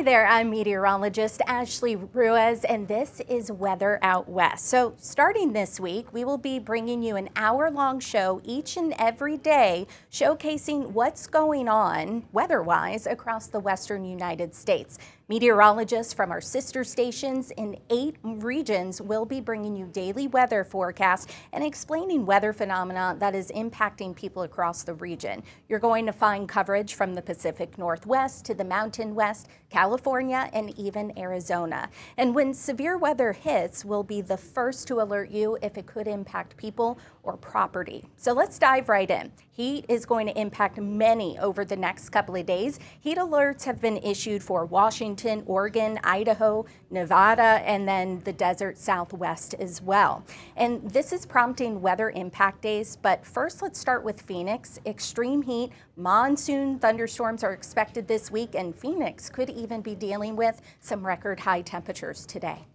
there, I'm meteorologist Ashley Ruiz, and this is Weather Out West. So starting this week, we will be bringing you an hour-long show each and every day showcasing what's going on weather-wise across the western United States. Meteorologists from our sister stations in 8 regions will be bringing you daily weather forecasts and explaining weather phenomena that is impacting people across the region. You're going to find coverage from the Pacific Northwest to the Mountain West, California, and even Arizona. And when severe weather hits, we'll be the first to alert you if it could impact people or property. So let's dive right in. Heat is going to impact many over the next couple of days. Heat alerts have been issued for Washington, Oregon, Idaho, Nevada, and then the desert Southwest as well. And this is prompting weather impact days, but first let's start with Phoenix. Extreme heat, monsoon thunderstorms are expected this week, and Phoenix could even be dealing with some record high temperatures today.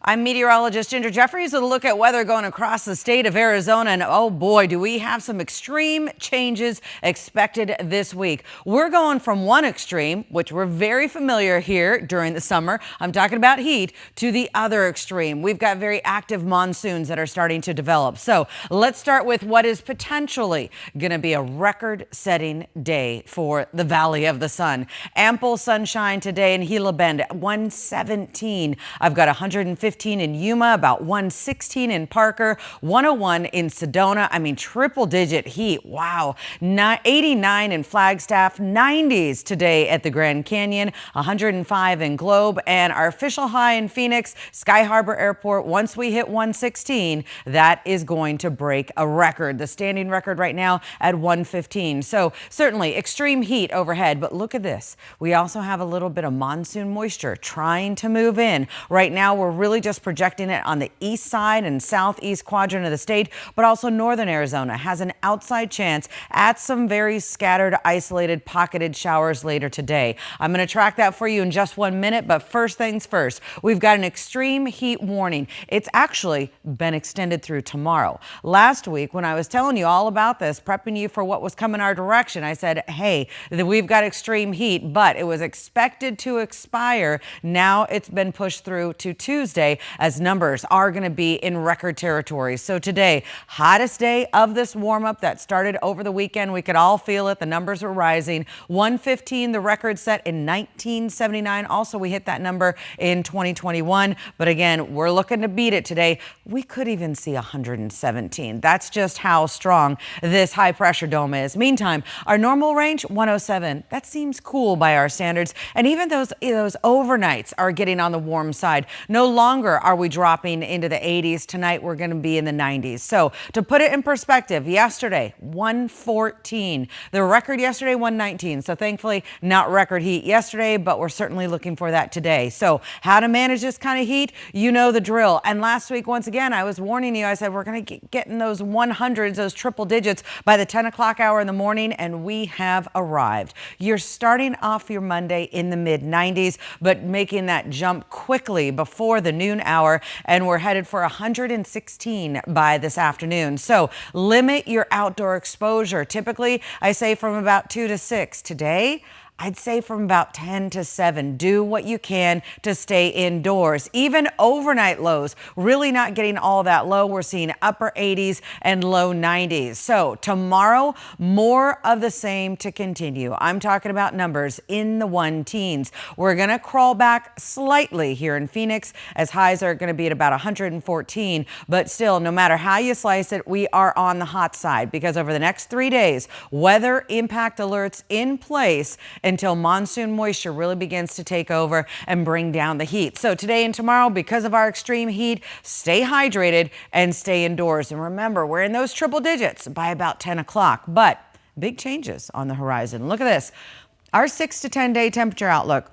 I'm meteorologist Ginger Jeffries with a look at weather going across the state of Arizona. And oh boy, do we have some extreme changes expected this week. We're going from one extreme, which we're very familiar here during the summer, I'm talking about heat, to the other extreme. We've got very active monsoons that are starting to develop. So let's start with what is potentially going to be a record-setting day for the Valley of the Sun. Ample sunshine today in Gila Bend, 117. I've got 150 in Yuma, about 116 in Parker, 101 in Sedona. I mean, triple digit heat. Wow. 89 in Flagstaff, 90s today at the Grand Canyon, 105 in Globe, and our official high in Phoenix, Sky Harbor Airport. Once we hit 116, that is going to break a record. The standing record right now at 115. So certainly extreme heat overhead, but look at this. We also have a little bit of monsoon moisture trying to move in. Right now, we're really just projecting it on the east side and southeast quadrant of the state, but also northern Arizona has an outside chance at some very scattered, isolated, pocketed showers later today. I'm going to track that for you in just 1 minute, but first things first, we've got an extreme heat warning. It's actually been extended through tomorrow. Last week, when I was telling you all about this, prepping you for what was coming our direction, I said, hey, we've got extreme heat, but it was expected to expire. Now it's been pushed through to Tuesday, as numbers are going to be in record territory. So today, hottest day of this warm up that started over the weekend. We could all feel it. The numbers were rising. 115, the record set in 1979. Also, we hit that number in 2021. But again, we're looking to beat it today. We could even see 117. That's just how strong this high pressure dome is. Meantime, our normal range, 107. That seems cool by our standards. And even those overnights are getting on the warm side. No longer are we dropping into the 80s. Tonight, we're going to be in the 90s. So to put it in perspective, yesterday, 114. The record yesterday, 119. So thankfully, not record heat yesterday, but we're certainly looking for that today. So how to manage this kind of heat, you know the drill. And last week, once again, I was warning you. I said, we're going to get in those 100s, those triple digits by the 10 o'clock hour in the morning, and we have arrived. You're starting off your Monday in the mid 90s, but making that jump quickly before the noon hour, and we're headed for 116 by this afternoon. So limit your outdoor exposure. Typically, I say from about 2 to 6. Today, I'd say from about 10 to 7. Do what you can to stay indoors. Even overnight lows, really not getting all that low. We're seeing upper 80s and low 90s. So tomorrow, more of the same to continue. I'm talking about numbers in the 1 teens. We're going to crawl back slightly here in Phoenix, as highs are going to be at about 114. But still, no matter how you slice it, we are on the hot side, because over the next 3 days, weather impact alerts in place until monsoon moisture really begins to take over and bring down the heat. So today and tomorrow, because of our extreme heat, stay hydrated and stay indoors. And remember, we're in those triple digits by about 10 o'clock, but big changes on the horizon. Look at this. Our 6 to 10 day temperature outlook,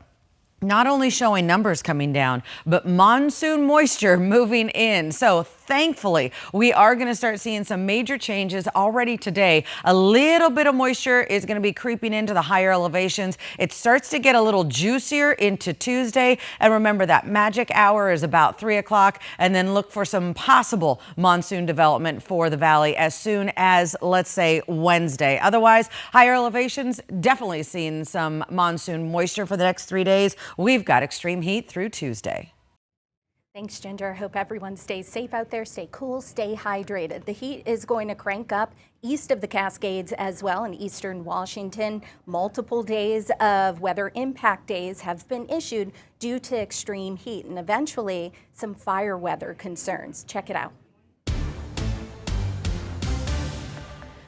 not only showing numbers coming down, but monsoon moisture moving in. So thankfully, we are going to start seeing some major changes already today. A little bit of moisture is going to be creeping into the higher elevations. It starts to get a little juicier into Tuesday. And remember, that magic hour is about 3 o'clock. And then look for some possible monsoon development for the valley as soon as, let's say, Wednesday. Otherwise, higher elevations definitely seeing some monsoon moisture for the next 3 days. We've got extreme heat through Tuesday. Thanks, Ginger. Hope everyone stays safe out there, stay cool, stay hydrated. The heat is going to crank up east of the Cascades as well in eastern Washington. Multiple days of weather impact days have been issued due to extreme heat and eventually some fire weather concerns. Check it out.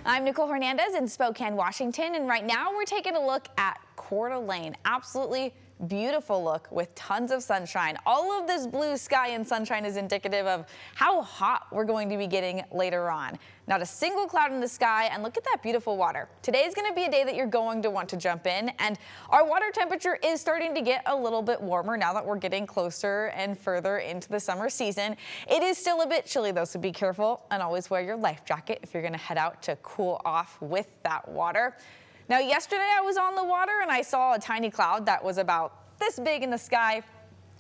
I'm Nicole Hernandez in Spokane, Washington, and right now we're taking a look at Coeur d'Alene. Absolutely beautiful look with tons of sunshine. All of this blue sky and sunshine is indicative of how hot we're going to be getting later on. Not a single cloud in the sky, and look at that beautiful water. Today is going to be a day that you're going to want to jump in, and our water temperature is starting to get a little bit warmer now that we're getting closer and further into the summer season. It is still a bit chilly though, so be careful and always wear your life jacket if you're going to head out to cool off with that water. Now, yesterday I was on the water and I saw a tiny cloud that was about this big in the sky.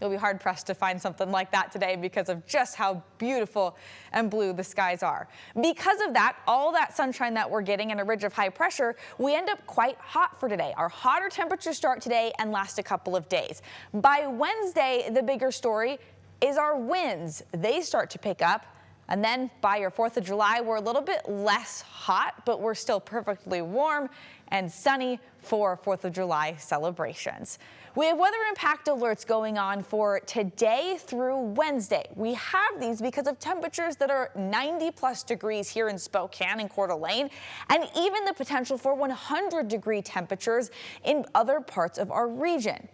You'll be hard pressed to find something like that today because of just how beautiful and blue the skies are. Because of that, all that sunshine that we're getting and a ridge of high pressure, we end up quite hot for today. Our hotter temperatures start today and last a couple of days. By Wednesday, the bigger story is our winds. They start to pick up. And then by your 4th of July, we're a little bit less hot, but we're still perfectly warm and sunny for 4th of July celebrations. We have weather impact alerts going on for today through Wednesday. We have these because of temperatures that are 90+ degrees here in Spokane and Coeur d'Alene, and even the potential for 100-degree temperatures in other parts of our region.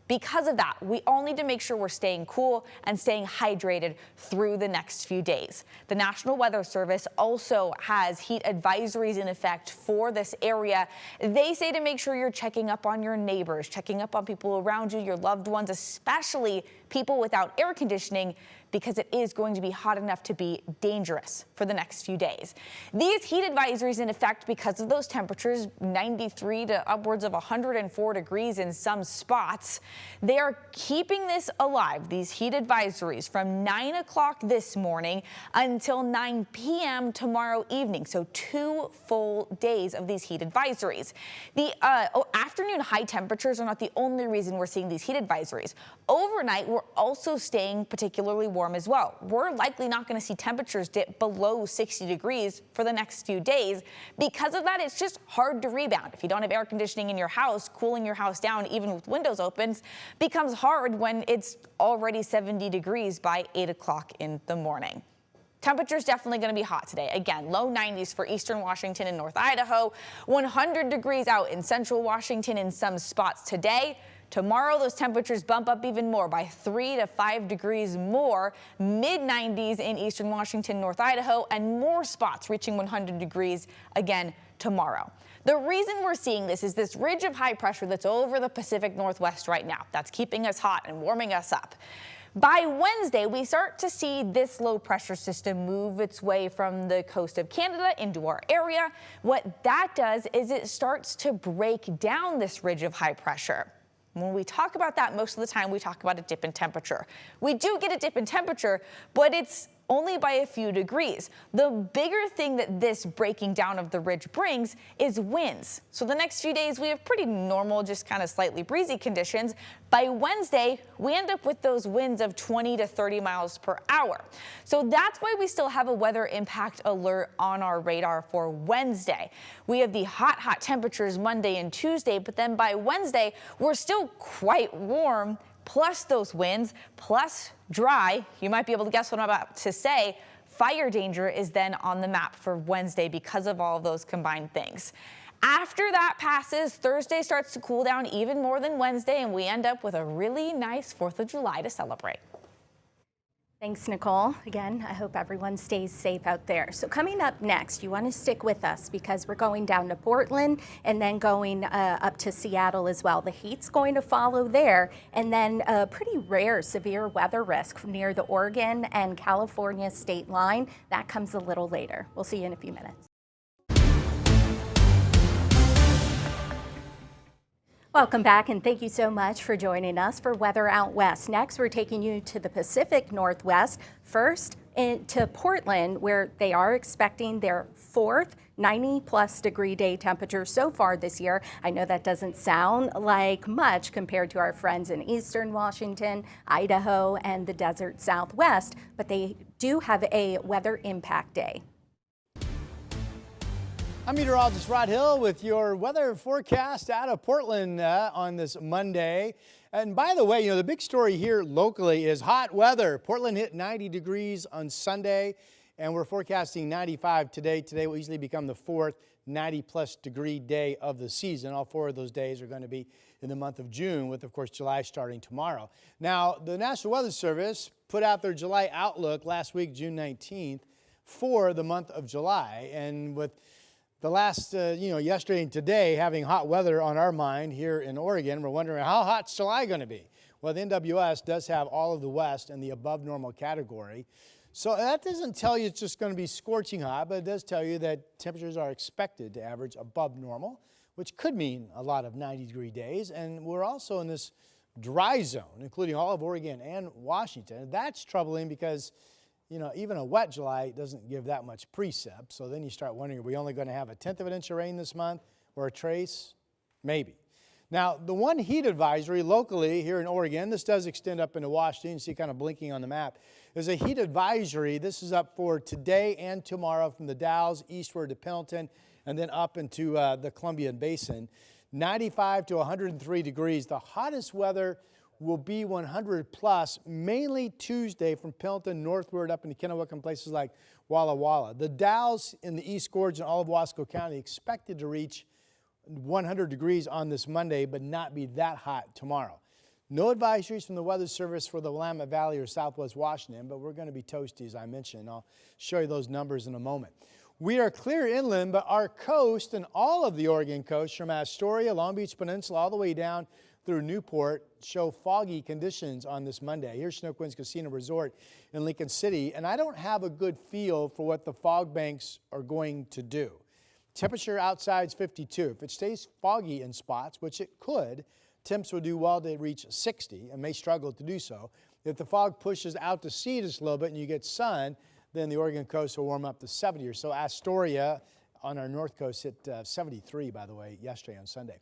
Because of that, we all need to make sure we're staying cool and staying hydrated through the next few days. The National Weather Service also has heat advisories in effect for this area. They say to make sure you're checking up on your neighbors, checking up on people around you, your loved ones, especially people without air conditioning, because it is going to be hot enough to be dangerous for the next few days. These heat advisories in effect because of those temperatures, 93 to upwards of 104 degrees in some spots. They are keeping this alive, these heat advisories, from 9 o'clock this morning until 9 p.m. tomorrow evening. So 2 full days of these heat advisories. The afternoon high temperatures are not the only reason we're seeing these heat advisories. Overnight, we're also staying particularly warm as well. We're likely not going to see temperatures dip below 60 degrees for the next few days. Because of that, it's just hard to rebound. If you don't have air conditioning in your house, cooling your house down even with windows open becomes hard when it's already 70 degrees by 8 o'clock in the morning. Temperature's definitely going to be hot today. Again, low 90s for eastern Washington and North Idaho, 100 degrees out in central Washington in some spots today. Tomorrow, those temperatures bump up even more by 3 to 5 degrees more, mid-90s in eastern Washington, North Idaho, and more spots reaching 100 degrees again tomorrow. The reason we're seeing this is this ridge of high pressure that's over the Pacific Northwest right now. That's keeping us hot and warming us up. By Wednesday, we start to see this low pressure system move its way from the coast of Canada into our area. What that does is it starts to break down this ridge of high pressure. When we talk about that, most of the time we talk about a dip in temperature. We do get a dip in temperature, but it's only by a few degrees. The bigger thing that this breaking down of the ridge brings is winds. So the next few days we have pretty normal, just kind of slightly breezy conditions. By Wednesday, we end up with those winds of 20 to 30 miles per hour. So that's why we still have a weather impact alert on our radar for Wednesday. We have the hot temperatures Monday and Tuesday, but then by Wednesday, we're still quite warm, plus those winds, plus dry. You might be able to guess what I'm about to say. Fire danger is then on the map for Wednesday because of all of those combined things. After that passes, Thursday starts to cool down even more than Wednesday, and we end up with a really nice 4th of July to celebrate. Thanks, Nicole. Again, I hope everyone stays safe out there. So coming up next, you want to stick with us because we're going down to Portland and then going up to Seattle as well. The heat's going to follow there, and then a pretty rare severe weather risk near the Oregon and California state line. That comes a little later. We'll see you in a few minutes. Welcome back, and thank you so much for joining us for Weather Out West. Next, we're taking you to the Pacific Northwest. First, to Portland, where they are expecting their fourth 90-plus degree day temperature so far this year. I know that doesn't sound like much compared to our friends in eastern Washington, Idaho, and the desert Southwest, but they do have a weather impact day. I'm meteorologist Rod Hill with your weather forecast out of Portland on this Monday. And by the way, the big story here locally is hot weather. Portland hit 90 degrees on Sunday, and we're forecasting 95 today. Today will easily become the fourth 90-plus degree day of the season. All four of those days are going to be in the month of June, with, of course, July starting tomorrow. Now, the National Weather Service put out their July outlook last week, June 19th, for the month of July. And with the last, yesterday and today having hot weather on our mind here in Oregon, we're wondering how hot's July going to be? Well, the NWS does have all of the West in the above normal category. So that doesn't tell you it's just going to be scorching hot, but it does tell you that temperatures are expected to average above normal, which could mean a lot of 90-degree days. And we're also in this dry zone, including all of Oregon and Washington. That's troubling because even a wet July doesn't give that much precip. So then you start wondering, are we only going to have a 1/10 of an inch of rain this month or a trace? Maybe. Now, the one heat advisory locally here in Oregon, this does extend up into Washington. You see kind of blinking on the map. There's a heat advisory. This is up for today and tomorrow from the Dalles eastward to Pendleton and then up into the Columbia Basin. 95 to 103 degrees. The hottest weather will be 100 plus, mainly Tuesday from Pendleton northward up into Kennewick and places like Walla Walla. The Dalles in the East Gorge and all of Wasco County expected to reach 100 degrees on this Monday, but not be that hot tomorrow. No advisories from the Weather Service for the Willamette Valley or Southwest Washington, but we're going to be toasty, as I mentioned. I'll show you those numbers in a moment. We are clear inland, but our coast and all of the Oregon coast from Astoria, Long Beach Peninsula, all the way down through Newport show foggy conditions on this Monday. Here's Snow Quinns Casino Resort in Lincoln City, and I don't have a good feel for what the fog banks are going to do. Temperature outside is 52. If it stays foggy in spots, which it could, temps will do well to reach 60 and may struggle to do so. If the fog pushes out to sea just a little bit and you get sun, then the Oregon coast will warm up to 70 or so. Astoria on our north coast hit 73, by the way, yesterday on Sunday.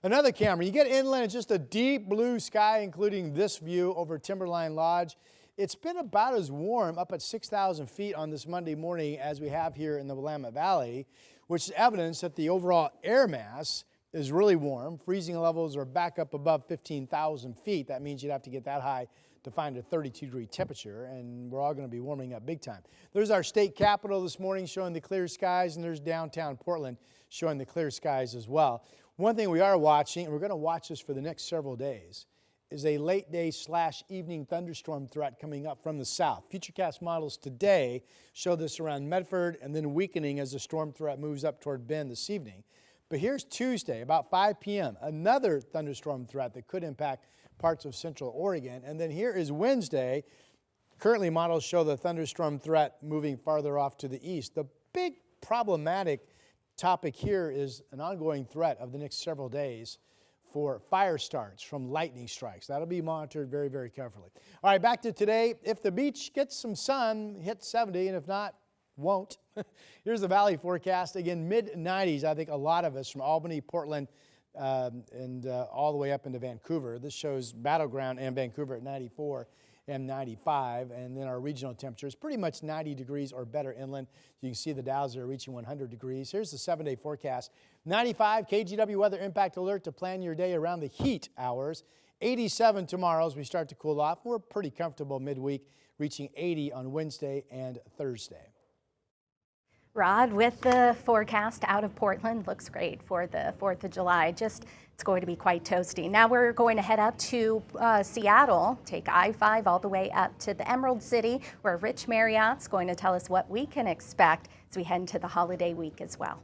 Another camera, you get inland, it's just a deep blue sky, including this view over Timberline Lodge. It's been about as warm up at 6,000 feet on this Monday morning as we have here in the Willamette Valley, which is evidence that the overall air mass is really warm. Freezing levels are back up above 15,000 feet. That means you'd have to get that high to find a 32-degree temperature, and we're all going to be warming up big time. There's our state capitol this morning showing the clear skies, and there's downtown Portland showing the clear skies as well. One thing we are watching, and we're going to watch this for the next several days, is a late day / evening thunderstorm threat coming up from the south. Futurecast models today show this around Medford and then weakening as the storm threat moves up toward Bend this evening. But here's Tuesday, about 5 p.m., another thunderstorm threat that could impact parts of central Oregon. And then here is Wednesday. Currently, models show the thunderstorm threat moving farther off to the east. The big problematic topic here is an ongoing threat of the next several days for fire starts from lightning strikes. That'll be monitored very, very carefully. All right, back to today. If the beach gets some sun, hit 70, and if not, won't. Here's the valley forecast. Again, mid-90s. I think a lot of us from Albany, Portland, and all the way up into Vancouver. This shows Battleground and Vancouver at 94 and 95. And then our regional temperatures pretty much 90 degrees or better inland. You can see the Dows are reaching 100 degrees. Here's the 7-day forecast. 95 KGW weather impact alert to plan your day around the heat hours. 87 tomorrow as we start to cool off. We're pretty comfortable midweek, reaching 80 on Wednesday and Thursday. Rod, with the forecast out of Portland, looks great for the 4th of July. Just It's going to be quite toasty. Now we're going to head up to Seattle, take I-5 all the way up to the Emerald City, where Rich Marriott's going to tell us what we can expect as we head into the holiday week as well.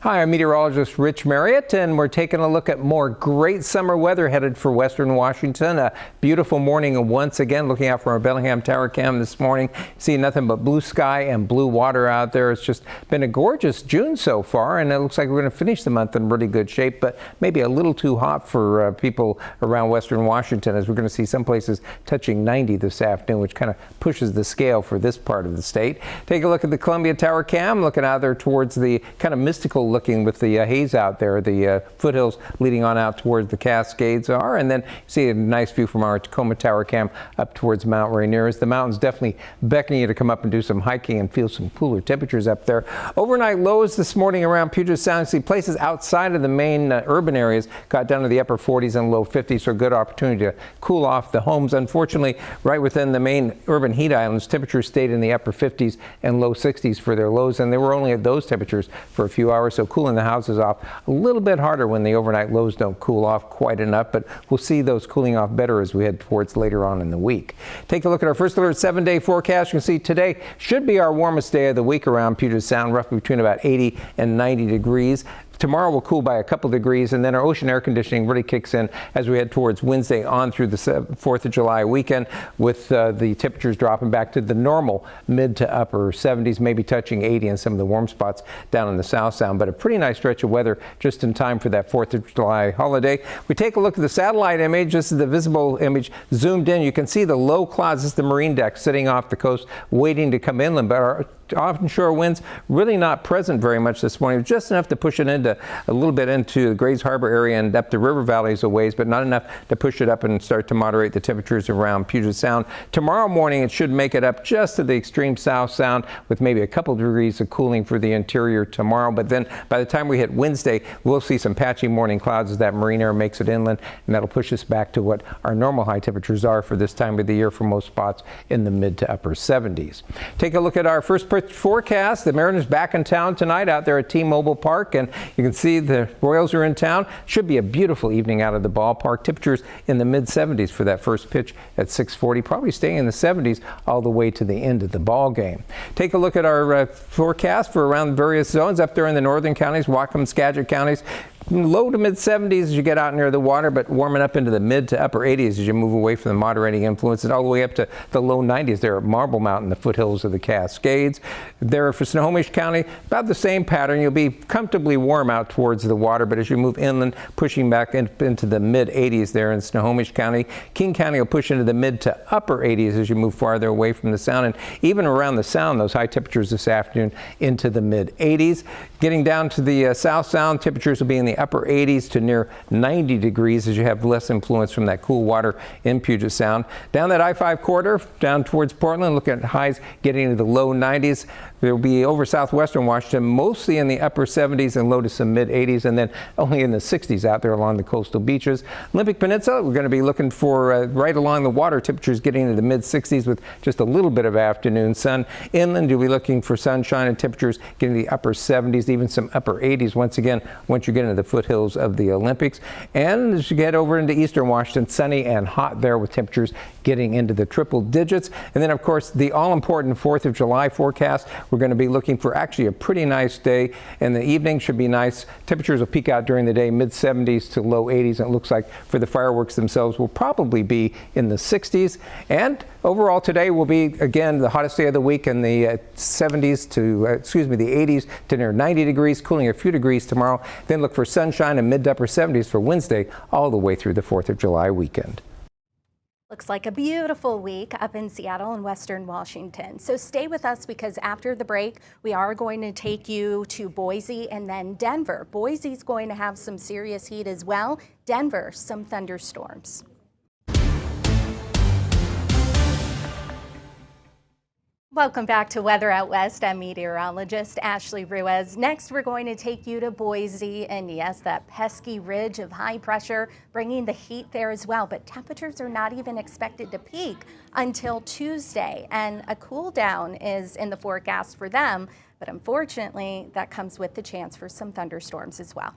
Hi, I'm meteorologist Rich Marriott, and we're taking a look at more great summer weather headed for western Washington. A beautiful morning once again. Looking out from our Bellingham Tower cam this morning, see nothing but blue sky and blue water out there. It's just been a gorgeous June so far, and it looks like we're going to finish the month in really good shape, but maybe a little too hot for people around western Washington, as we're going to see some places touching 90 this afternoon, which kind of pushes the scale for this part of the state. Take a look at the Columbia Tower cam, looking out there towards the kind of mystical looking with the haze out there. The foothills leading on out towards the Cascades are, and then you see a nice view from our Tacoma Tower cam up towards Mount Rainier. As the mountains definitely beckoning you to come up and do some hiking and feel some cooler temperatures up there. Overnight lows this morning around Puget Sound. See places outside of the main urban areas got down to the upper 40s and low 50s, so a good opportunity to cool off the homes. Unfortunately, right within the main urban heat islands, temperatures stayed in the upper 50s and low 60s for their lows, and they were only at those temperatures for a few hours, so cooling the houses off a little bit harder when the overnight lows don't cool off quite enough, but we'll see those cooling off better as we head towards later on in the week. Take a look at our first alert 7-day forecast. You can see today should be our warmest day of the week around Puget Sound, roughly between about 80 and 90 degrees. Tomorrow will cool by a couple degrees, and then our ocean air conditioning really kicks in as we head towards Wednesday on through the 4th of July weekend, with the temperatures dropping back to the normal mid to upper 70s, maybe touching 80 in some of the warm spots down in the South Sound. But a pretty nice stretch of weather just in time for that 4th of July holiday. We take a look at the satellite image. This is the visible image zoomed in. You can see the low clouds. This is the marine deck sitting off the coast waiting to come inland, but our offshore winds really not present very much this morning, just enough to push it into a little bit into the Grays Harbor area and up the river valleys a ways, but not enough to push it up and start to moderate the temperatures around Puget Sound. Tomorrow morning it should make it up just to the extreme South Sound, with maybe a couple degrees of cooling for the interior tomorrow, but then by the time we hit Wednesday we'll see some patchy morning clouds as that marine air makes it inland, and that'll push us back to what our normal high temperatures are for this time of the year for most spots in the mid to upper 70s. Take a look at our first forecast. The Mariners back in town tonight out there at T-Mobile Park, and you can see the Royals are in town. Should be a beautiful evening out of the ballpark. Temperatures in the mid 70s for that first pitch at 6:40, probably staying in the 70s all the way to the end of the ball game. Take a look at our forecast for around various zones up there in the northern counties, Whatcom, Skagit counties. Low to mid 70s as you get out near the water, but warming up into the mid to upper 80s as you move away from the moderating influence, and all the way up to the low 90s there at Marble Mountain, the foothills of the Cascades. There for Snohomish County, about the same pattern. You'll be comfortably warm out towards the water, but as you move inland, pushing back into the mid 80s there in Snohomish County. King County will push into the mid to upper 80s as you move farther away from the Sound, and even around the Sound, those high temperatures this afternoon into the mid 80s. Getting down to the South Sound, temperatures will be in the upper 80s to near 90 degrees as you have less influence from that cool water in Puget Sound. Down that I-5 corridor, down towards Portland, looking at highs getting into the low 90s. They'll be over southwestern Washington, mostly in the upper 70s and low to some mid 80s, and then only in the 60s out there along the coastal beaches. Olympic Peninsula, we're going to be looking for right along the water, temperatures getting into the mid 60s with just a little bit of afternoon sun. Inland, you'll be looking for sunshine and temperatures getting to the upper 70s, even some upper 80s once again once you get into the foothills of the Olympics. And as you get over into eastern Washington, sunny and hot there with temperatures getting into the triple digits. And then, of course, the all-important 4th of July forecast. We're going to be looking for actually a pretty nice day, and the evening should be nice. Temperatures will peak out during the day, mid 70s to low 80s, and it looks like for the fireworks themselves will probably be in the 60s. And overall today will be, again, the hottest day of the week in the 70s to, the 80s to near 90 degrees, cooling a few degrees tomorrow. Then look for sunshine and mid to upper 70s for Wednesday, all the way through the 4th of July weekend. Looks like a beautiful week up in Seattle and western Washington. So stay with us, because after the break, we are going to take you to Boise and then Denver. Boise's going to have some serious heat as well. Denver, some thunderstorms. Welcome back to Weather Out West. I'm meteorologist Ashley Ruiz. Next, we're going to take you to Boise, and yes, that pesky ridge of high pressure bringing the heat there as well, but temperatures are not even expected to peak until Tuesday, and a cool down is in the forecast for them, but unfortunately, that comes with the chance for some thunderstorms as well.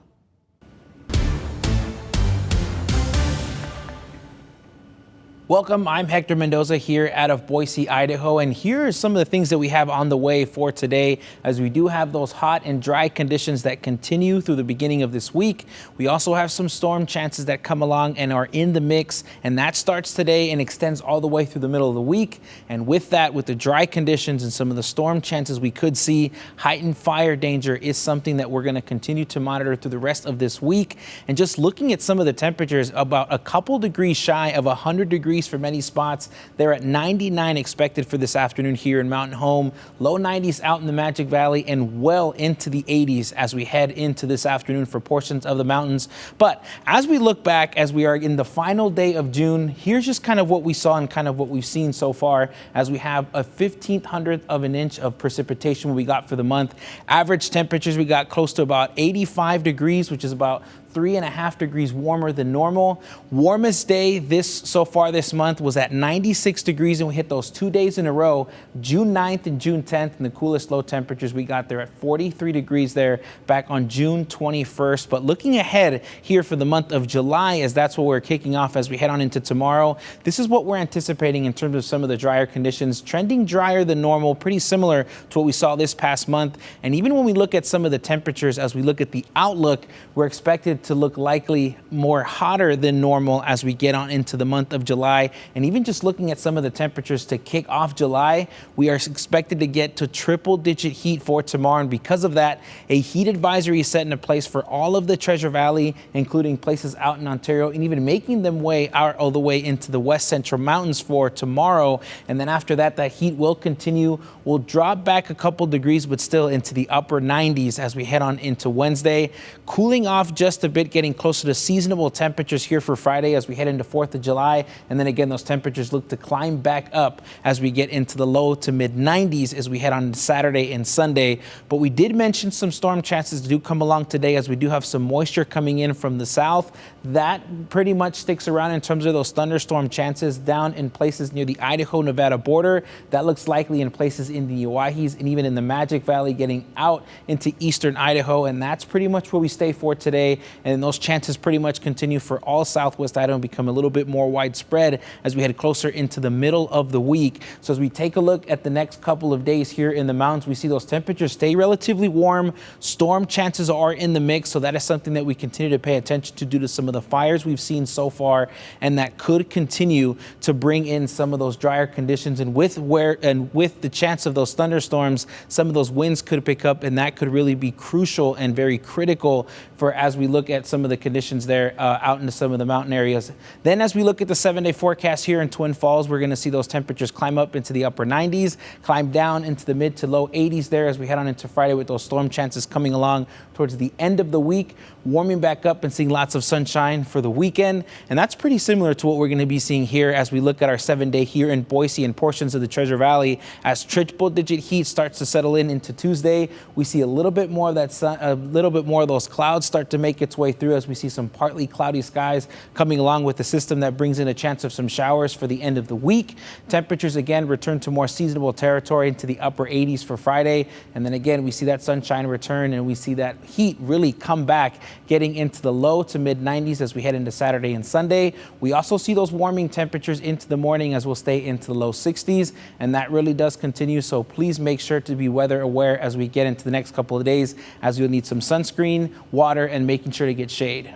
Welcome, I'm Hector Mendoza here out of Boise, Idaho, and here are some of the things that we have on the way for today as we do have those hot and dry conditions that continue through the beginning of this week. We also have some storm chances that come along and are in the mix, and that starts today and extends all the way through the middle of the week. And with that, with the dry conditions and some of the storm chances we could see, heightened fire danger is something that we're going to continue to monitor through the rest of this week. And just looking at some of the temperatures, about a couple degrees shy of 100 degrees for many spots. They're at 99 expected for this afternoon here in Mountain Home. Low 90s out in the Magic Valley and well into the 80s as we head into this afternoon for portions of the mountains. But as we look back, as we are in the final day of June, here's just kind of what we saw and kind of what we've seen so far as we have a 1/1500th of an inch of precipitation we got for the month. Average temperatures, we got close to about 85 degrees, which is about 3.5 degrees warmer than normal. Warmest day so far this month was at 96 degrees, and we hit those 2 days in a row, June 9th and June 10th, and the coolest low temperatures we got there at 43 degrees there back on June 21st. But looking ahead here for the month of July, as that's what we're kicking off as we head on into tomorrow, this is what we're anticipating in terms of some of the drier conditions, trending drier than normal, pretty similar to what we saw this past month. And even when we look at some of the temperatures, as we look at the outlook, we're expected to look likely more hotter than normal as we get on into the month of July. And even just looking at some of the temperatures to kick off July, we are expected to get to triple-digit heat for tomorrow. And because of that, a heat advisory is set into place for all of the Treasure Valley, including places out in Ontario, and even making them way out all the way into the west central mountains for tomorrow. And then after that, that heat will continue. We'll drop back a couple degrees, but still into the upper 90s as we head on into Wednesday. Cooling off just a bit, getting closer to seasonable temperatures here for Friday as we head into 4th of July. And then again, those temperatures look to climb back up as we get into the low to mid 90s as we head on to Saturday and Sunday. But we did mention some storm chances do come along today as we do have some moisture coming in from the south. That pretty much sticks around in terms of those thunderstorm chances down in places near the Idaho-Nevada border. That looks likely in places in the Owyhees and even in the Magic Valley, getting out into eastern Idaho. And that's pretty much where we stay for today. And those chances pretty much continue for all southwest Idaho and become a little bit more widespread as we head closer into the middle of the week. So as we take a look at the next couple of days here in the mountains, we see those temperatures stay relatively warm. Storm chances are in the mix, so that is something that we continue to pay attention to due to some of the fires we've seen so far, and that could continue to bring in some of those drier conditions. And with the chance of those thunderstorms, some of those winds could pick up, and that could really be crucial and very critical for as we look at some of the conditions there out into some of the mountain areas. Then as we look at the 7-day forecast here in Twin Falls, we're going to see those temperatures climb up into the upper 90s, climb down into the mid to low 80s there as we head on into Friday, with those storm chances coming along towards the end of the week, warming back up and seeing lots of sunshine for the weekend. And that's pretty similar to what we're going to be seeing here as we look at our 7-day here in Boise and portions of the Treasure Valley. As triple-digit heat starts to settle in into Tuesday, we see a little bit more of that sun, a little bit more of those clouds start to make its way through as we see some partly cloudy skies coming along with the system that brings in a chance of some showers for the end of the week. Temperatures again return to more seasonable territory into the upper 80s for Friday. And then again, we see that sunshine return and we see that heat really come back, getting into the low to mid 90s as we head into Saturday and Sunday. We also see those warming temperatures into the morning as we'll stay into the low 60s, and that really does continue. So please make sure to be weather aware as we get into the next couple of days, as you'll need some sunscreen, water, and making sure to get shade.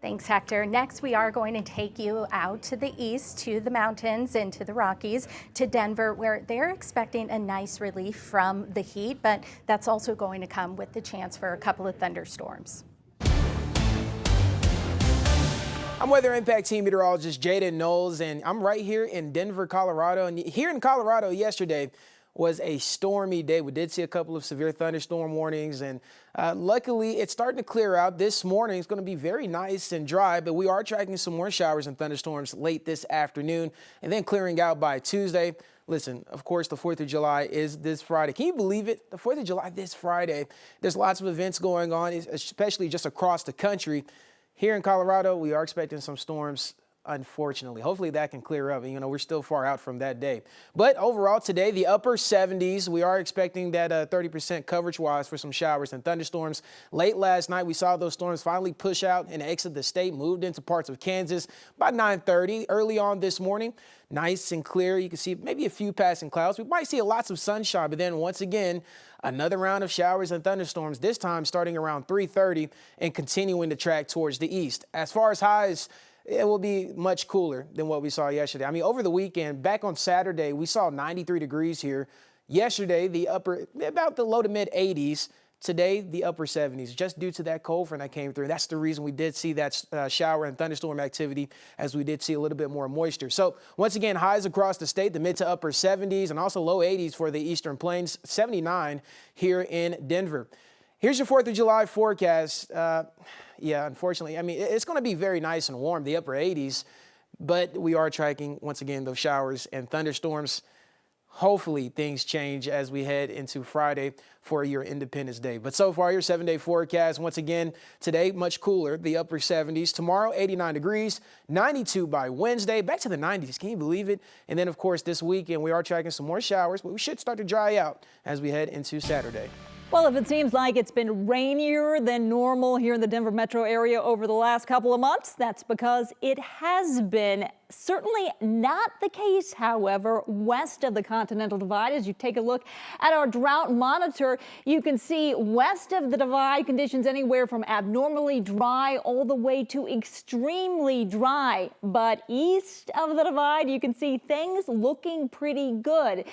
Thanks, Hector. Next, we are going to take you out to the east, to the mountains, and to the Rockies, to Denver, where they're expecting a nice relief from the heat, but that's also going to come with the chance for a couple of thunderstorms. I'm Weather Impact Team Meteorologist Jaden Knowles, and I'm right here in Denver, Colorado. And here in Colorado yesterday, was a stormy day. We did see a couple of severe thunderstorm warnings, and luckily it's starting to clear out. This morning it's going to be very nice and dry, but we are tracking some more showers and thunderstorms late this afternoon and then clearing out by Tuesday. Listen, of course, the 4th of July is this Friday. Can you believe it? The 4th of July this Friday. There's lots of events going on, especially just across the country. Here in Colorado, we are expecting some storms, unfortunately. Hopefully that can clear up. You know, we're still far out from that day. But overall today, the upper 70s, we are expecting that 30% coverage-wise for some showers and thunderstorms. Late last night, we saw those storms finally push out and exit the state, moved into parts of Kansas by 9:30. Early on this morning, nice and clear. You can see maybe a few passing clouds. We might see lots of sunshine, but then once again, another round of showers and thunderstorms, this time starting around 3:30 and continuing to track towards the east. As far as highs, it will be much cooler than what we saw yesterday. I mean, over the weekend, back on Saturday, we saw 93 degrees here. Yesterday, about the low to mid 80s. Today, the upper 70s, just due to that cold front that came through. That's the reason we did see that shower and thunderstorm activity, as we did see a little bit more moisture. So once again, highs across the state, the mid to upper 70s and also low 80s for the eastern plains, 79 here in Denver. Here's your 4th of July forecast. Yeah, unfortunately, I mean, it's going to be very nice and warm, the upper 80s, but we are tracking, once again, those showers and thunderstorms. Hopefully things change as we head into Friday for your Independence Day. But so far, your 7-day forecast, once again, today, much cooler, the upper 70s. Tomorrow, 89 degrees, 92 by Wednesday, back to the 90s. Can you believe it? And then, of course, this weekend, we are tracking some more showers, but we should start to dry out as we head into Saturday. Well, if it seems like it's been rainier than normal here in the Denver metro area over the last couple of months, that's because it has been. Certainly not the case, however, west of the Continental Divide. As you take a look at our drought monitor, you can see west of the divide conditions anywhere from abnormally dry all the way to extremely dry. But east of the divide, you can see things looking pretty good.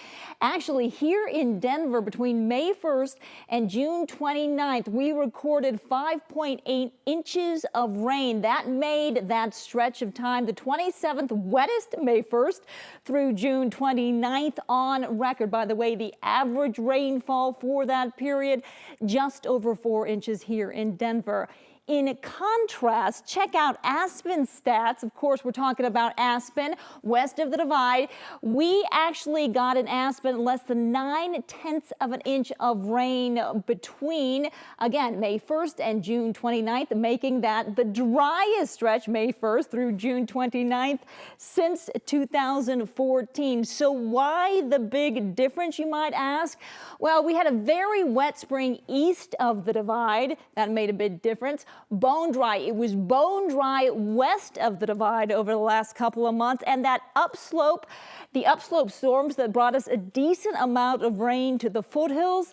Actually, here in Denver, between May 1st and June 29th, we recorded 5.8 inches of rain. That made that stretch of time the 27th wettest, May 1st through June 29th on record. By the way, the average rainfall for that period, just over 4 inches here in Denver. In contrast, check out Aspen stats. Of course, we're talking about Aspen, west of the divide. We actually got in Aspen less than 9/10 of an inch of rain between, again, May 1st and June 29th, making that the driest stretch, May 1st through June 29th, since 2014. So why the big difference, you might ask? Well, we had a very wet spring east of the divide. That made a big difference. Bone dry. It was bone dry west of the divide over the last couple of months, and that upslope, the upslope storms that brought us a decent amount of rain to the foothills,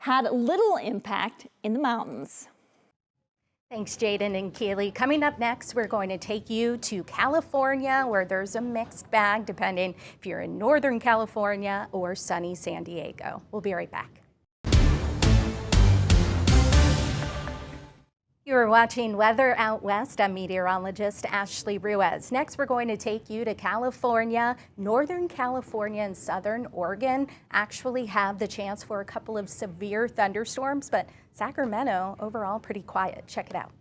had little impact in the mountains. Thanks, Jaden and Keely. Coming up next, we're going to take you to California, where there's a mixed bag depending if you're in Northern California or sunny San Diego. We'll be right back. You are watching Weather Out West. I'm meteorologist Ashley Ruiz. Next, we're going to take you to California. Northern California and Southern Oregon actually have the chance for a couple of severe thunderstorms, but Sacramento overall pretty quiet. Check it out.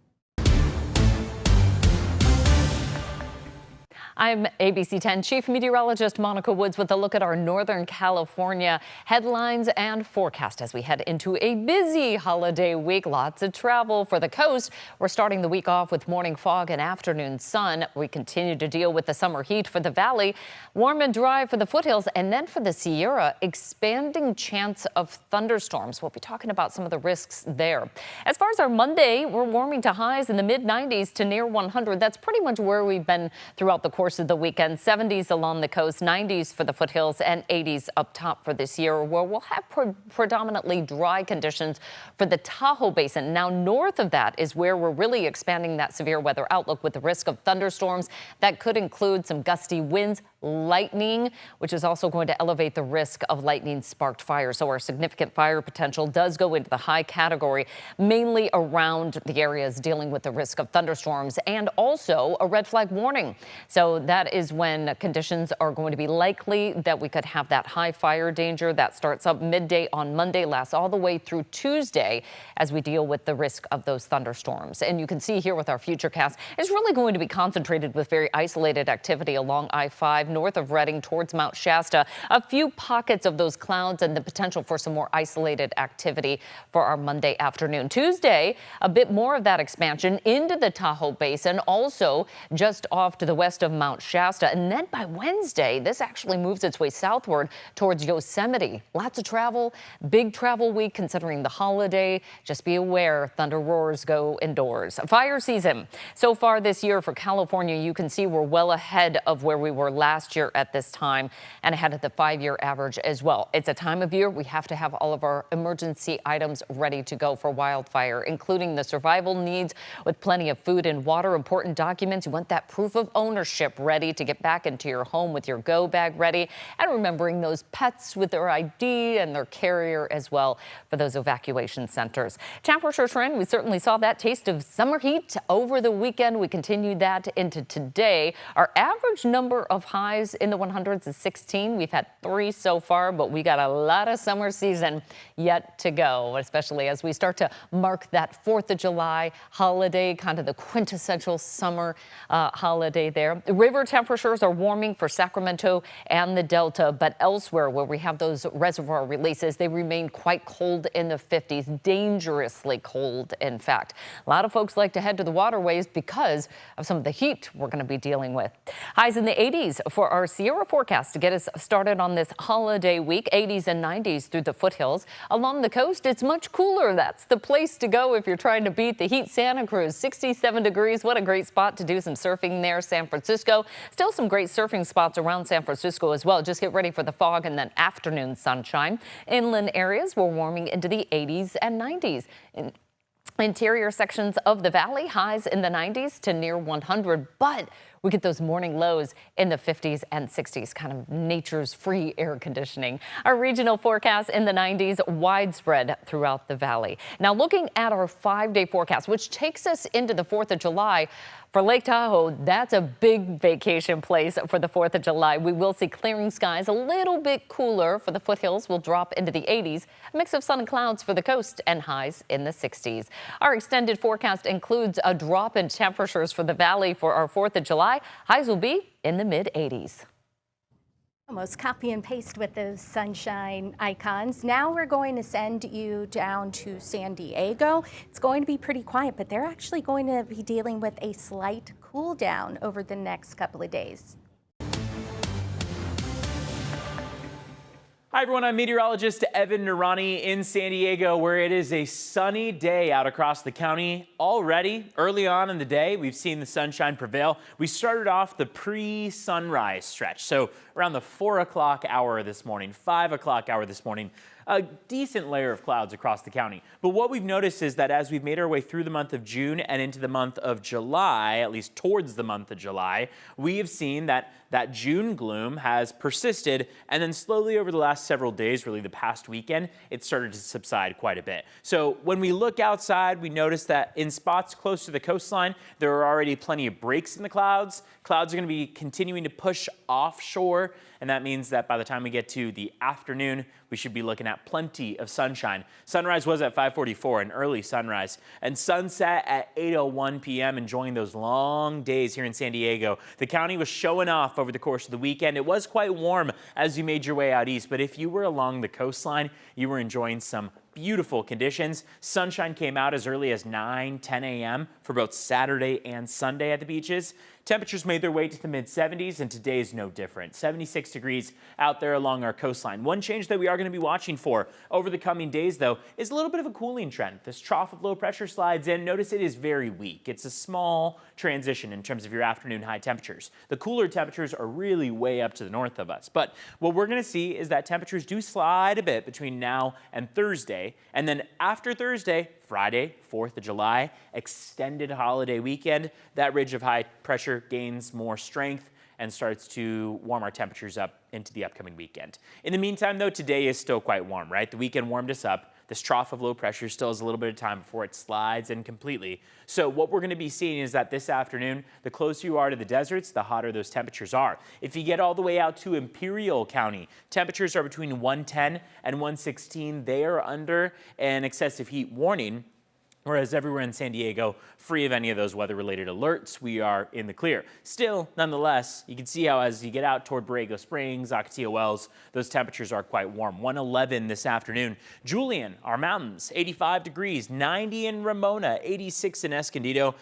I'm ABC 10 Chief Meteorologist Monica Woods with a look at our Northern California headlines and forecast as we head into a busy holiday week. Lots of travel for the coast. We're starting the week off with morning fog and afternoon sun. We continue to deal with the summer heat for the valley, warm and dry for the foothills, and then for the Sierra, expanding chance of thunderstorms. We'll be talking about some of the risks there. As far as our Monday, we're warming to highs in the mid-90s to near 100. That's pretty much where we've been throughout the course of the weekend. 70s along the coast, 90s for the foothills, and 80s up top for this year, where we'll have predominantly dry conditions for the Tahoe Basin. Now, north of that is where we're really expanding that severe weather outlook with the risk of thunderstorms that could include some gusty winds, lightning, which is also going to elevate the risk of lightning sparked fire. So our significant fire potential does go into the high category, mainly around the areas dealing with the risk of thunderstorms, and also a red flag warning. So So that is when conditions are going to be likely that we could have that high fire danger that starts up midday on Monday, lasts all the way through Tuesday as we deal with the risk of those thunderstorms. And you can see here with our futurecast, it's really going to be concentrated with very isolated activity along I-5 north of Redding towards Mount Shasta. A few pockets of those clouds and the potential for some more isolated activity for our Monday afternoon. Tuesday, a bit more of that expansion into the Tahoe Basin, also just off to the west of Mount Shasta. And then by Wednesday, this actually moves its way southward towards Yosemite. Lots of travel, big travel week considering the holiday. Just be aware, thunder roars go indoors. Fire season so far this year for California, you can see we're well ahead of where we were last year at this time and ahead of the 5-year average as well. It's a time of year we have to have all of our emergency items ready to go for wildfire, including the survival needs with plenty of food and water, important documents. You want that proof of ownership ready to get back into your home with your go bag ready, and remembering those pets with their ID and their carrier as well for those evacuation centers. Temperature trend, we certainly saw that taste of summer heat over the weekend. We continued that into today. Our average number of highs in the 100s is 16. We've had 3 so far, but we got a lot of summer season yet to go, especially as we start to mark that 4th of July holiday, kind of the quintessential summer holiday there. The river temperatures are warming for Sacramento and the Delta, but elsewhere where we have those reservoir releases, they remain quite cold in the 50s, dangerously cold, in fact. A lot of folks like to head to the waterways because of some of the heat we're going to be dealing with. Highs in the 80s for our Sierra forecast to get us started on this holiday week, 80s and 90s through the foothills. Along the coast, it's much cooler. That's the place to go if you're trying to beat the heat. Santa Cruz, 67 degrees. What a great spot to do some surfing there. San Francisco, still some great surfing spots around San Francisco as well. Just get ready for the fog and then afternoon sunshine. Inland areas, we're warming into the 80s and 90s. Interior sections of the valley, highs in the 90s to near 100, but we get those morning lows in the 50s and 60s, kind of nature's free air conditioning. Our regional forecast in the 90s, widespread throughout the valley. Now looking at our 5-day forecast, which takes us into the 4th of July. For Lake Tahoe, that's a big vacation place for the 4th of July. We will see clearing skies, a little bit cooler for the foothills. Will drop into the 80s, a mix of sun and clouds for the coast, and highs in the 60s. Our extended forecast includes a drop in temperatures for the valley for our 4th of July. Highs will be in the mid-80s. Almost copy and paste with those sunshine icons. Now we're going to send you down to San Diego. It's going to be pretty quiet, but they're actually going to be dealing with a slight cool down over the next couple of days. Hi everyone, I'm meteorologist Evan Narani in San Diego, where it is a sunny day out across the county. Already early on in the day, we've seen the sunshine prevail. We started off the pre-sunrise stretch, so around the 4 o'clock hour this morning, 5 o'clock hour this morning, a decent layer of clouds across the county. But what we've noticed is that as we've made our way through the month of June and into the month of July, at least towards the month of July, we have seen that June gloom has persisted, and then slowly over the last several days, really the past weekend, it started to subside quite a bit. So when we look outside, we notice that in spots close to the coastline, there are already plenty of breaks in the clouds. Clouds are going to be continuing to push offshore, and that means that by the time we get to the afternoon, we should be looking at plenty of sunshine. Sunrise was at 5:44, an early sunrise, and sunset at 8:01 p.m., enjoying those long days here in San Diego. The county was showing off over the course of the weekend. It was quite warm as you made your way out east, but if you were along the coastline, you were enjoying some beautiful conditions. Sunshine came out as early as 9-10 a.m. for both Saturday and Sunday at the beaches. Temperatures made their way to the mid-70s, and today is no different. 76 degrees out there along our coastline. One change that we are going to be watching for over the coming days, though, is a little bit of a cooling trend. This trough of low pressure slides in. Notice it is very weak. It's a small transition in terms of your afternoon high temperatures. The cooler temperatures are really way up to the north of us. But what we're going to see is that temperatures do slide a bit between now and Thursday. And then after Thursday, Friday, 4th of July, extended holiday weekend, that ridge of high pressure gains more strength and starts to warm our temperatures up into the upcoming weekend. In the meantime, though, today is still quite warm, right? The weekend warmed us up. this trough of low pressure still has a little bit of time before it slides in completely. So what we're going to be seeing is that this afternoon, the closer you are to the deserts, the hotter those temperatures are. If you get all the way out to Imperial County, temperatures are between 110 and 116. They are under an excessive heat warning. Whereas everywhere in San Diego, free of any of those weather-related alerts, we are in the clear. Still, nonetheless, you can see how as you get out toward Borrego Springs, Ocotillo Wells, those temperatures are quite warm. 111 this afternoon. Julian, our mountains, 85 degrees, 90 in Ramona, 86 in Escondido.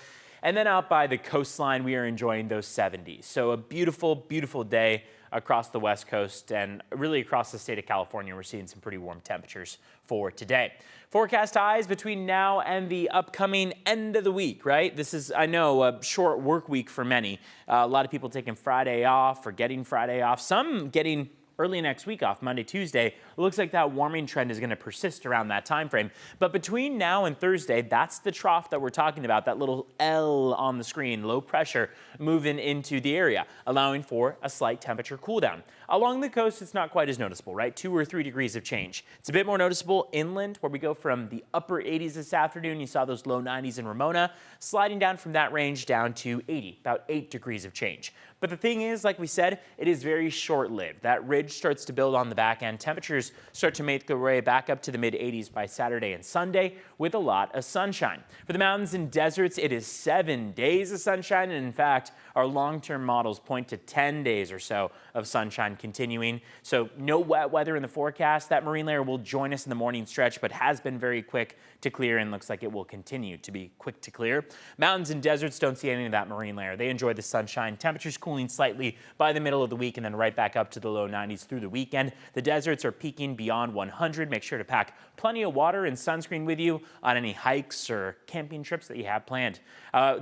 And then out by the coastline, we are enjoying those 70s. So a beautiful, beautiful day across the West Coast and really across the state of California. We're seeing some pretty warm temperatures for today. Forecast highs between now and the upcoming end of the week, right? This is, I know, a short work week for many. A lot of people taking Friday off or getting Friday off. Some getting early next week off, Monday, Tuesday. It looks like that warming trend is going to persist around that time frame. But between now and Thursday, that's the trough that we're talking about, that little L on the screen, low pressure moving into the area, allowing for a slight temperature cool down. Along the coast, it's not quite as noticeable, right? 2 or 3 degrees of change. It's a bit more noticeable inland, where we go from the upper 80s this afternoon. You saw those low 90s in Ramona, sliding down from that range down to 80, about 8 degrees of change. But the thing is, like we said, it is very short-lived. That ridge starts to build on the back end. Temperatures start to make their way back up to the mid-80s by Saturday and Sunday with a lot of sunshine. For the mountains and deserts, it is 7 days of sunshine. And in fact, our long-term models point to 10 days or so of sunshine continuing. So no wet weather in the forecast. That marine layer will join us in the morning stretch, but has been very quick to clear and looks like it will continue to be quick to clear. Mountains and deserts don't see any of that marine layer. They enjoy the sunshine. Temperatures cooling slightly by the middle of the week and then right back up to the low 90s through the weekend. The deserts are peaking beyond 100. Make sure to pack plenty of water and sunscreen with you on any hikes or camping trips that you have planned.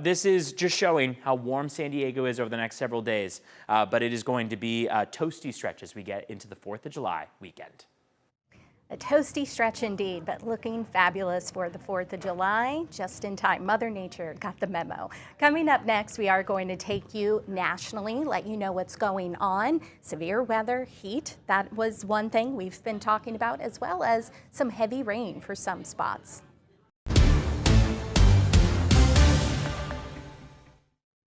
This is just showing how warm San Diego is over the next several days, but it is going to be a toasty stretch as we get into the 4th of July weekend. A toasty stretch indeed, but looking fabulous for the 4th of July, just in time. Mother Nature got the memo. Coming up next, we are going to take you nationally, let you know what's going on. Severe weather, heat, that was one thing we've been talking about, as well as some heavy rain for some spots.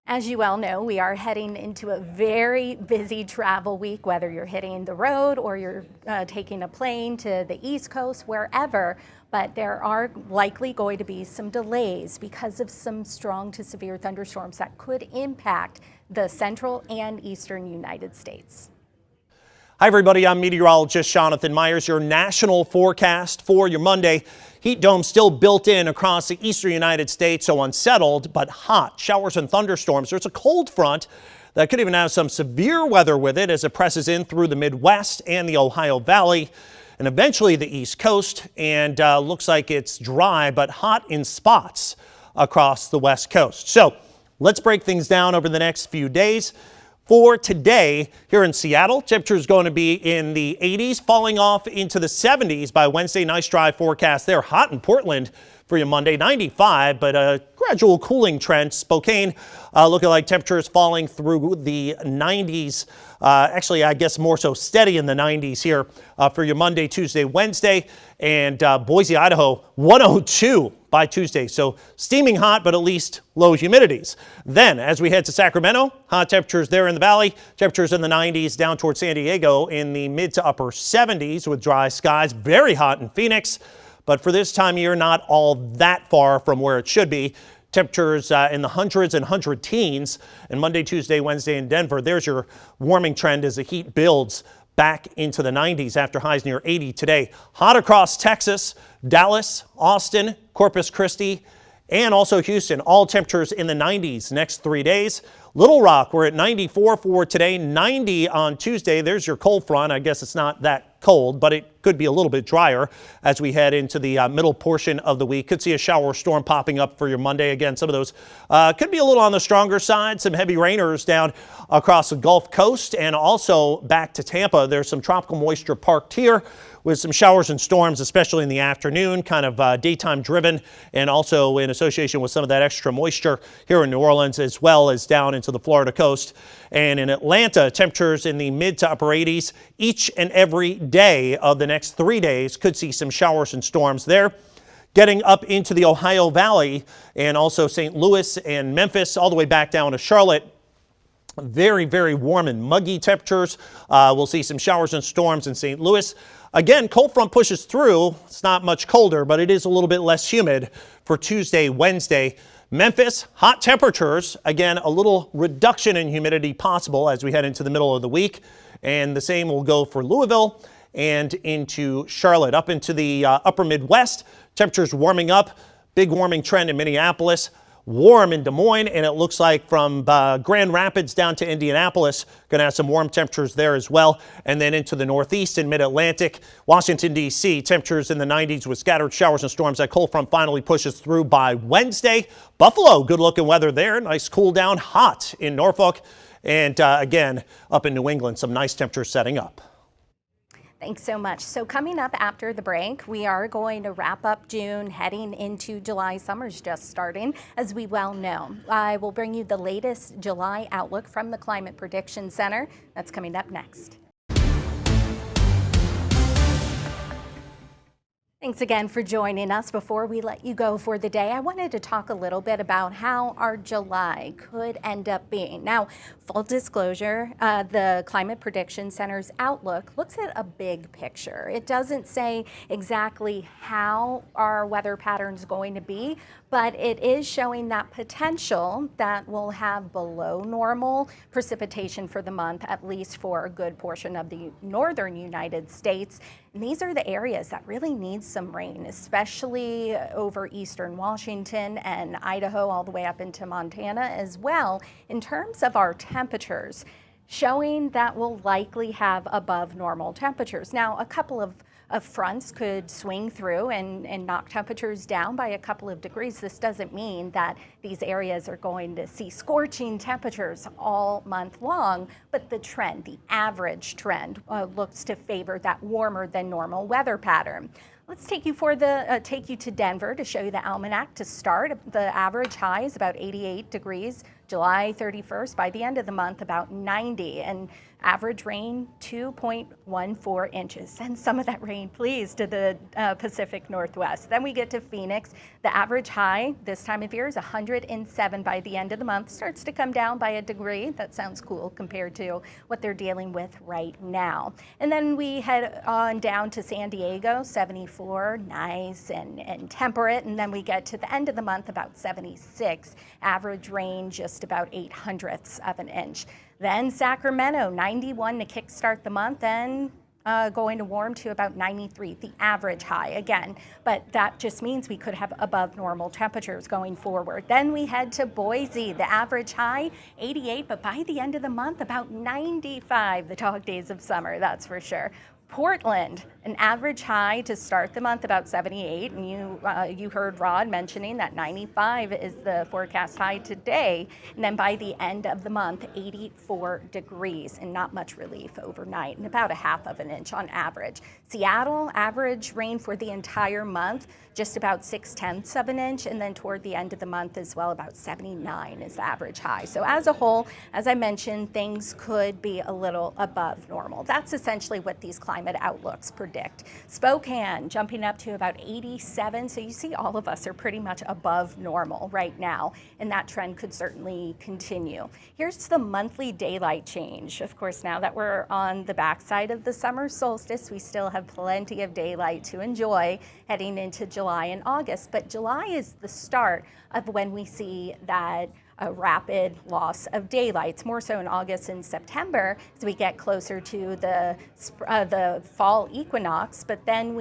As you well know, we are heading into a very busy travel week, whether you're hitting the road or you're taking a plane to the East Coast, wherever. But there are likely going to be some delays because of some strong to severe thunderstorms that could impact the central and eastern United States. Hi, everybody. I'm meteorologist Jonathan Myers. Your national forecast for your Monday. Heat dome still built in across the eastern United States, so unsettled but hot. Showers and thunderstorms. There's a cold front that could even have some severe weather with it as it presses in through the Midwest and the Ohio Valley and eventually the East Coast. And looks like it's dry but hot in spots across the West Coast. So let's break things down over the next few days. For today, here in Seattle, temperature is going to be in the 80s, falling off into the 70s by Wednesday. Nice dry forecast there. Hot in Portland for you Monday, 95, but a gradual cooling trend. Spokane looking like temperatures falling through the 90s. Actually, I guess more so steady in the 90s here for your Monday, Tuesday, Wednesday. And Boise, Idaho, 102 by Tuesday. So steaming hot, but at least low humidities. Then as we head to Sacramento, hot temperatures there in the valley, temperatures in the 90s down towards San Diego in the mid to upper 70s with dry skies. Very hot in Phoenix, but for this time of year, not all that far from where it should be. Temperatures in the hundreds and 100 teens. And Monday, Tuesday, Wednesday in Denver, there's your warming trend as the heat builds back into the 90s after highs near 80 today. Hot across Texas, Dallas, Austin, Corpus Christi, and also Houston. All temperatures in the 90s next 3 days. Little Rock, we're at 94 for today, 90 on Tuesday. There's your cold front. I guess it's not that cold, but it could be a little bit drier as we head into the middle portion of the week. Could see a shower or storm popping up for your Monday. Again, some of those could be a little on the stronger side. Some heavy rainers down across the Gulf Coast and also back to Tampa. There's some tropical moisture parked here with some showers and storms, especially in the afternoon, kind of daytime driven, and also in association with some of that extra moisture here in New Orleans, as well as down in into the Florida coast. And in Atlanta, temperatures in the mid to upper 80s each and every day of the next 3 days. Could see some showers and storms there. Getting up into the Ohio Valley and also St. Louis and Memphis, all the way back down to Charlotte. Very, very warm and muggy temperatures. We'll see some showers and storms in St. Louis. Again, cold front pushes through. It's not much colder, but it is a little bit less humid for Tuesday, Wednesday. Memphis, hot temperatures. Again, a little reduction in humidity possible as we head into the middle of the week. And the same will go for Louisville and into Charlotte. Up into the upper Midwest, temperatures warming up. Big warming trend in Minneapolis. Warm in Des Moines, and it looks like from Grand Rapids down to Indianapolis, going to have some warm temperatures there as well. And then into the Northeast and Mid-Atlantic, Washington, D.C., temperatures in the 90s with scattered showers and storms. That cold front finally pushes through by Wednesday. Buffalo, good-looking weather there. Nice cool down. Hot in Norfolk. And again, up in New England, some nice temperatures setting up. Thanks so much. So coming up after the break, we are going to wrap up June, heading into July. Summer's just starting, as we well know. I will bring you the latest July outlook from the Climate Prediction Center. That's coming up next. Thanks again for joining us. Before we let you go for the day, I wanted to talk a little bit about how our July could end up being. Now, full disclosure, the Climate Prediction Center's outlook looks at a big picture. It doesn't say exactly how our weather pattern's going to be, but it is showing that potential that we'll have below normal precipitation for the month, at least for a good portion of the northern United States. And these are the areas that really need some rain, especially over eastern Washington and Idaho, all the way up into Montana as well. In terms of our temperatures, showing that we'll likely have above normal temperatures. Now, a couple of fronts could swing through and knock temperatures down by a couple of degrees. This doesn't mean that these areas are going to see scorching temperatures all month long, but the trend, the average trend, looks to favor that warmer than normal weather pattern. Let's take you to Denver to show you the almanac to start. The average high is about 88 degrees. July 31st, by the end of the month, about 90, and average rain 2.14 inches. Send some of that rain, please, to the Pacific Northwest. Then we get to Phoenix. The average high this time of year is 107 by the end of the month. Starts to come down by a degree. That sounds cool compared to what they're dealing with right now. And then we head on down to San Diego, 74, nice and temperate. And then we get to the end of the month, about 76. Average rain just about 0.08 of an inch. Then Sacramento, 91 to kickstart the month, and going to warm to about 93, the average high again. But that just means we could have above normal temperatures going forward. Then we head to Boise, the average high 88, but by the end of the month, about 95, the dog days of summer, that's for sure. Portland, an average high to start the month, about 78, and you heard Rod mentioning that 95 is the forecast high today, and then by the end of the month, 84 degrees, and not much relief overnight, and about 1/2 inch on average. Seattle, average rain for the entire month, just about 0.6 of an inch, and then toward the end of the month as well, about 79 is the average high. So as a whole, as I mentioned, things could be a little above normal. That's essentially what these climate outlooks predict. Spokane jumping up to about 87. So you see all of us are pretty much above normal right now, and that trend could certainly continue. Here's the monthly daylight change. Of course, now that we're on the backside of the summer solstice, we still have plenty of daylight to enjoy heading into July and August. But July is the start of when we see that a rapid loss of daylight, more so in August and September as we get closer to the fall equinox. But then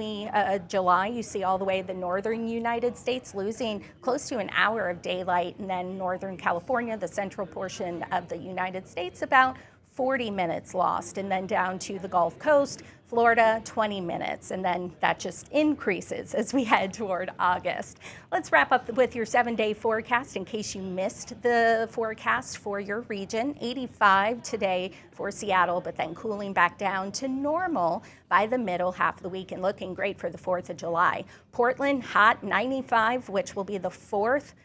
July, you see all the way the northern United States losing close to an hour of daylight, and then northern California, the central portion of the United States, about 40 minutes lost, and then down to the Gulf Coast, Florida, 20 minutes, and then that just increases as we head toward August. Let's wrap up with your 7-day forecast in case you missed the forecast for your region. 85 today for Seattle, but then cooling back down to normal by the middle half of the week and looking great for the 4th of July. Portland, hot, 95, which will be the 4th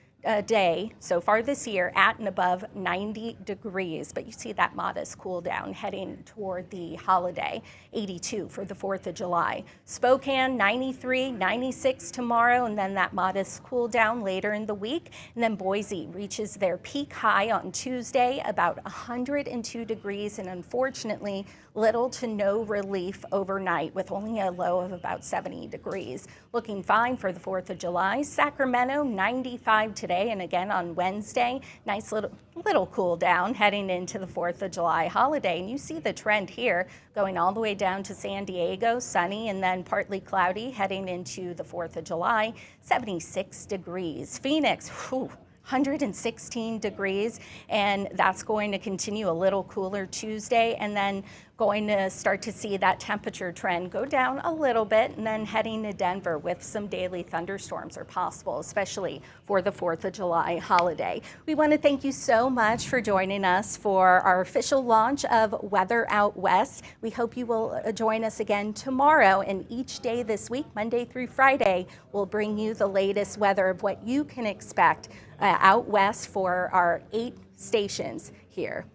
day so far this year at and above 90 degrees, but you see that modest cool down heading toward the holiday. 82 for the 4th of July. Spokane 93, 96 tomorrow, and then that modest cool down later in the week. And then Boise reaches their peak high on Tuesday, about 102 degrees, and unfortunately little to no relief overnight with only a low of about 70 degrees. Looking fine for the 4th of July. Sacramento 95 today, and again on Wednesday, nice little cool down heading into the 4th of July holiday. And you see the trend here going all the way down to San Diego, sunny and then partly cloudy heading into the 4th of July, 76 degrees. Phoenix, 116 degrees, and that's going to continue a little cooler Tuesday, and then going to start to see that temperature trend go down a little bit, and then heading to Denver with some daily thunderstorms are possible, especially for the 4th of July holiday. We want to thank you so much for joining us for our official launch of Weather Out West. We hope you will join us again tomorrow, and each day this week, Monday through Friday, we'll bring you the latest weather of what you can expect out west for our 8 stations here.